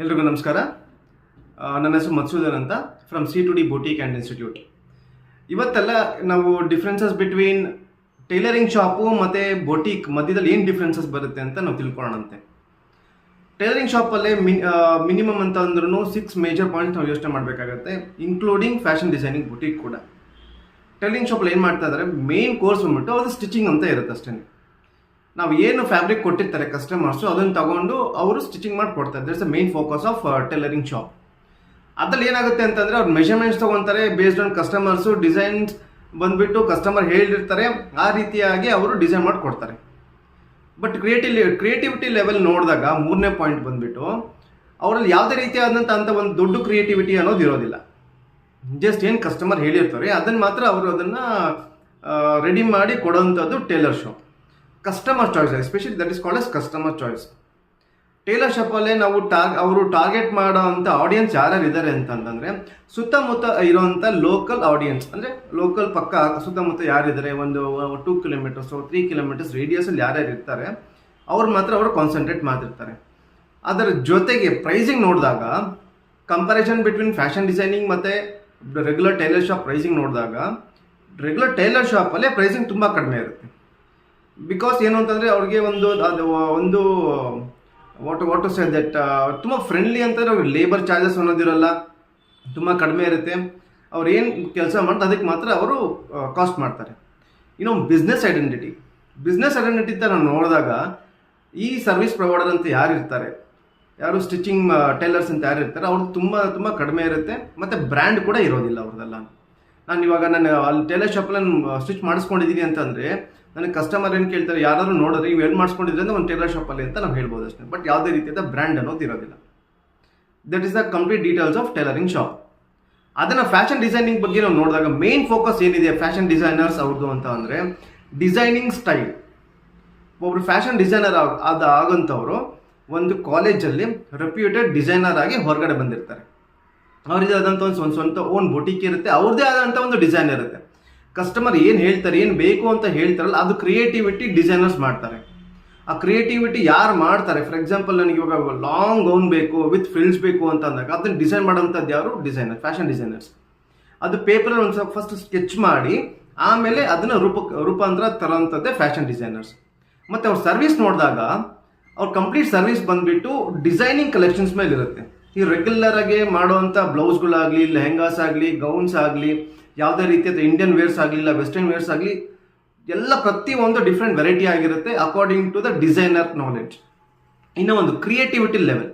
ಎಲ್ರಿಗೂ ನಮಸ್ಕಾರ. ನನ್ನ ಹೆಸರು ಮತ್ಸೂದನ್ ಅಂತ from C2D boutique and institute. ಇವತ್ತೆಲ್ಲ ನಾವು ಡಿಫ್ರೆನ್ಸಸ್ ಬಿಟ್ವೀನ್ ಟೈಲರಿಂಗ್ ಶಾಪು ಮತ್ತು ಬೊಟಿಕ್ ಮಧ್ಯದಲ್ಲಿ ಏನು ಡಿಫ್ರೆನ್ಸಸ್ ಬರುತ್ತೆ ಅಂತ ನಾವು ತಿಳ್ಕೊಳ್ಳೋಣಂತೆ. ಟೈಲರಿಂಗ್ ಶಾಪಲ್ಲೇ ಮಿನಿಮಮ್ ಅಂತ ಅಂದ್ರೂ 6 ಮೇಜರ್ ಪಾಯಿಂಟ್ಸ್ ನಾವು ಯೋಚನೆ ಮಾಡಬೇಕಾಗತ್ತೆ, ಇನ್ಕ್ಲೂಡಿಂಗ್ ಫ್ಯಾಷನ್ ಡಿಸೈನಿಂಗ್ ಬೊಟಿಕ್ ಕೂಡ. ಟೈಲರಿಂಗ್ ಶಾಪಲ್ಲಿ ಏನು ಮಾಡ್ತಾ ಇದ್ದಾರೆ, ಮೇನ್ ಕೋರ್ಸ್ ಬಂದ್ಬಿಟ್ಟು ಅದು ಸ್ಟಿಚಿಂಗ್ ಅಂತ ಇರುತ್ತೆ ಅಷ್ಟೇ. ನಾವು ಏನು ಫ್ಯಾಬ್ರಿಕ್ ಕೊಟ್ಟಿರ್ತಾರೆ ಕಸ್ಟಮರ್ಸು ಅದನ್ನು ತಗೊಂಡು ಅವರು ಸ್ಟಿಚಿಂಗ್ ಮಾಡಿ ಕೊಡ್ತಾರೆ. That's the main focus of tailoring shop. ಅದ್ರಲ್ಲಿ ಏನಾಗುತ್ತೆ ಅಂತಂದರೆ ಅವ್ರು ಮೆಷರ್ಮೆಂಟ್ಸ್ ತೊಗೊತಾರೆ, ಬೇಸ್ಡ್ ಆನ್ ಕಸ್ಟಮರ್ಸು ಡಿಸೈನ್ಸ್ ಬಂದುಬಿಟ್ಟು ಕಸ್ಟಮರ್ ಹೇಳಿರ್ತಾರೆ, ಆ ರೀತಿಯಾಗಿ ಅವರು ಡಿಸೈನ್ ಮಾಡಿ ಕೊಡ್ತಾರೆ. ಬಟ್ ಕ್ರಿಯೇಟಿವಿಟಿ ಲೆವೆಲ್ ನೋಡಿದಾಗ 3ನೇ ಪಾಯಿಂಟ್ ಬಂದುಬಿಟ್ಟು ಅವರಲ್ಲಿ ಯಾವುದೇ ರೀತಿಯಾದಂಥ ಒಂದು ದೊಡ್ಡ ಕ್ರಿಯೇಟಿವಿಟಿ ಅನ್ನೋದು ಇರೋದಿಲ್ಲ. ಜಸ್ಟ್ ಏನು ಕಸ್ಟಮರ್ ಹೇಳಿರ್ತಾರೆ ಅದನ್ನು ಮಾತ್ರ ಅವರು ಅದನ್ನು ರೆಡಿ ಮಾಡಿ ಕೊಡೋವಂಥದ್ದು tailor shop. Customer choice, especially that is called as customer choice. Tailor ಶಾಪಲ್ಲೇ ನಾವು ಅವರು ಟಾರ್ಗೆಟ್ ಮಾಡೋ ಅಂಥ ಆಡಿಯನ್ಸ್ ಯಾರ್ಯಾರು ಇದ್ದಾರೆ ಅಂತಂದರೆ ಸುತ್ತಮುತ್ತ ಇರೋವಂಥ ಲೋಕಲ್ ಆಡಿಯನ್ಸ್, ಅಂದರೆ ಲೋಕಲ್ ಪಕ್ಕ ಸುತ್ತಮುತ್ತ ಯಾರಿದ್ದಾರೆ, ಒಂದು 2 ಕಿಲೋಮೀಟರ್ಸ್ 3 ಕಿಲೋಮೀಟರ್ಸ್ ರೇಡಿಯಸಲ್ಲಿ ಯಾರ್ಯಾರು ಇರ್ತಾರೆ ಅವ್ರು ಮಾತ್ರ ಅವರು ಕಾನ್ಸಂಟ್ರೇಟ್ ಮಾಡ್ತಿರ್ತಾರೆ. ಅದರ ಜೊತೆಗೆ ಪ್ರೈಸಿಂಗ್ ನೋಡಿದಾಗ ಕಂಪ್ಯಾರಿಸನ್ ಬಿಟ್ವೀನ್ ಫ್ಯಾಷನ್ ಡಿಸೈನಿಂಗ್ ಮತ್ತು ರೆಗ್ಯುಲರ್ ಟೈಲರ್ ಶಾಪ್ ಪ್ರೈಸಿಂಗ್ ನೋಡಿದಾಗ ರೆಗ್ಯುಲರ್ ಟೈಲರ್ ಶಾಪಲ್ಲೇ ಪ್ರೈಸಿಂಗ್ ತುಂಬ ಕಡಿಮೆ ಇರುತ್ತೆ. ಬಿಕಾಸ್ ಏನು ಅಂತಂದರೆ ಅವ್ರಿಗೆ ಒಂದು ವಾಟ್ ಟು ಸೇ ದಟ್ ತುಂಬ ಫ್ರೆಂಡ್ಲಿ ಅಂತಂದರೆ ಅವ್ರಿಗೆ ಲೇಬರ್ ಚಾರ್ಜಸ್ ಅನ್ನೋದಿರಲ್ಲ, ತುಂಬ ಕಡಿಮೆ ಇರುತ್ತೆ. ಅವ್ರು ಏನು ಕೆಲಸ ಮಾಡ್ತಾರೆ ಅದಕ್ಕೆ ಮಾತ್ರ ಅವರು ಕಾಸ್ಟ್ ಮಾಡ್ತಾರೆ. ಬಿಸ್ನೆಸ್ ಐಡೆಂಟಿಟಿ ಅಂತ ನಾವು ನೋಡಿದಾಗ ಈ ಸರ್ವಿಸ್ ಪ್ರೊವೈಡರ್ ಅಂತ ಯಾರು ಇರ್ತಾರೆ, ಯಾರು ಸ್ಟಿಚಿಂಗ್ ಟೈಲರ್ಸ್ ಅಂತ ಯಾರು ಇರ್ತಾರೆ ಅವ್ರದ್ದು ತುಂಬ ಕಡಿಮೆ ಇರುತ್ತೆ, ಮತ್ತು ಬ್ರ್ಯಾಂಡ್ ಕೂಡ ಇರೋದಿಲ್ಲ ಅವ್ರದ್ದೆಲ್ಲ. ನಾನು ಅಲ್ಲಿ ಟೈಲರ್ ಶಾಪಲ್ಲಿ ಸ್ಟಿಚ್ ಮಾಡಿಸ್ಕೊಂಡಿದ್ದೀನಿ ಅಂತಂದರೆ ನನಗೆ ಕಸ್ಟಮರ್ ಏನು ಕೇಳ್ತಾರೆ, ಯಾರಾದರೂ ನೋಡಿದ್ರೆ ನೀವು ಎಲ್ಲಿ ಮಾಡಿಸ್ಕೊಂಡಿದ್ರೆ ಅಂದರೆ ಒಂದು ಟೈಲರ್ ಶಾಪಲ್ಲಿ ಅಂತ ನಾವು ಹೇಳ್ಬೋದು ಅಷ್ಟೇ. ಬಟ್ ಯಾವುದೇ ರೀತಿಯಾದ ಬ್ರ್ಯಾಂಡ್ ಅನ್ನೋದು ಇರೋದಿಲ್ಲ. That is the complete details of tailoring shop. ಅದನ್ನು ಫ್ಯಾಷನ್ ಡಿಸೈನಿಂಗ್ ಬಗ್ಗೆ ನಾವು ನೋಡಿದಾಗ ಮೇನ್ ಫೋಕಸ್ ಏನಿದೆ ಫ್ಯಾಷನ್ ಡಿಸೈನರ್ಸ್ ಅವ್ರದ್ದು ಅಂತ ಅಂದರೆ ಡಿಸೈನಿಂಗ್ ಸ್ಟೈಲ್. ಒಬ್ಬರು ಫ್ಯಾಷನ್ ಡಿಸೈನರ್ ಆಗೋಂಥವ್ರು ಒಂದು ಕಾಲೇಜಲ್ಲಿ ರೆಪ್ಯೂಟೆಡ್ ಡಿಸೈನರ್ ಆಗಿ ಹೊರಗಡೆ ಬಂದಿರ್ತಾರೆ. ಅವ್ರದ್ದೇ ಆದಂಥ ಒಂದು ಸ್ವಂತ ಓನ್ ಬೊಟಿಕ್ ಇರುತ್ತೆ, ಅವ್ರದ್ದೇ ಆದಂಥ ಒಂದು ಡಿಸೈನ್ ಇರುತ್ತೆ. ಕಸ್ಟಮರ್ ಏನು ಹೇಳ್ತಾರೆ, ಏನು ಬೇಕು ಅಂತ ಹೇಳ್ತಾರಲ್ಲ ಅದು ಕ್ರಿಯೇಟಿವಿಟಿ ಡಿಸೈನರ್ಸ್ ಮಾಡ್ತಾರೆ. ಆ ಕ್ರಿಯೇಟಿವಿಟಿ ಯಾರು ಮಾಡ್ತಾರೆ, ಫಾರ್ ಎಕ್ಸಾಂಪಲ್ ನನಗೆ ಇವಾಗ ಲಾಂಗ್ ಗೌನ್ ಬೇಕು ವಿತ್ ಫ್ರಿಲ್ಸ್ ಬೇಕು ಅಂತ ಅಂದಾಗ ಅದನ್ನು ಡಿಸೈನ್ ಮಾಡೋಂಥದ್ದು ಯಾರು, ಡಿಸೈನರ್, ಫ್ಯಾಷನ್ ಡಿಸೈನರ್ಸ್. ಅದು ಪೇಪರಲ್ಲಿ ಒಂದು ಸ್ವಲ್ಪ ಫಸ್ಟ್ ಸ್ಕೆಚ್ ಮಾಡಿ ಆಮೇಲೆ ಅದನ್ನು ರೂಪಾಂತರ ತರೋಂಥದ್ದೇ ಫ್ಯಾಷನ್ ಡಿಸೈನರ್ಸ್. ಮತ್ತು ಅವ್ರ ಸರ್ವಿಸ್ ನೋಡಿದಾಗ ಅವ್ರ ಕಂಪ್ಲೀಟ್ ಸರ್ವಿಸ್ ಬಂದುಬಿಟ್ಟು ಡಿಸೈನಿಂಗ್ ಕಲೆಕ್ಷನ್ಸ್ ಮೇಲೆ ಇರುತ್ತೆ. ಈ ರೆಗ್ಯುಲರ್ ಆಗಿ ಮಾಡೋವಂಥ ಬ್ಲೌಸ್ಗಳಾಗಲಿ, ಲೆಹೆಂಗಾಸ್ ಆಗಲಿ, ಗೌನ್ಸ್ ಆಗಲಿ, ಯಾವುದೇ ರೀತಿಯಾದ ಇಂಡಿಯನ್ ವೇರ್ಸ್ ಆಗಲಿ ಇಲ್ಲ ವೆಸ್ಟರ್ನ್ ವೇರ್ಸ್ ಆಗಲಿ, ಎಲ್ಲ ಪ್ರತಿಯೊಂದು ಡಿಫ್ರೆಂಟ್ ವೆರೈಟಿ ಆಗಿರುತ್ತೆ according to the designer knowledge. ಇನ್ನೂ ಒಂದು ಕ್ರಿಯೇಟಿವಿಟಿ ಲೆವೆಲ್.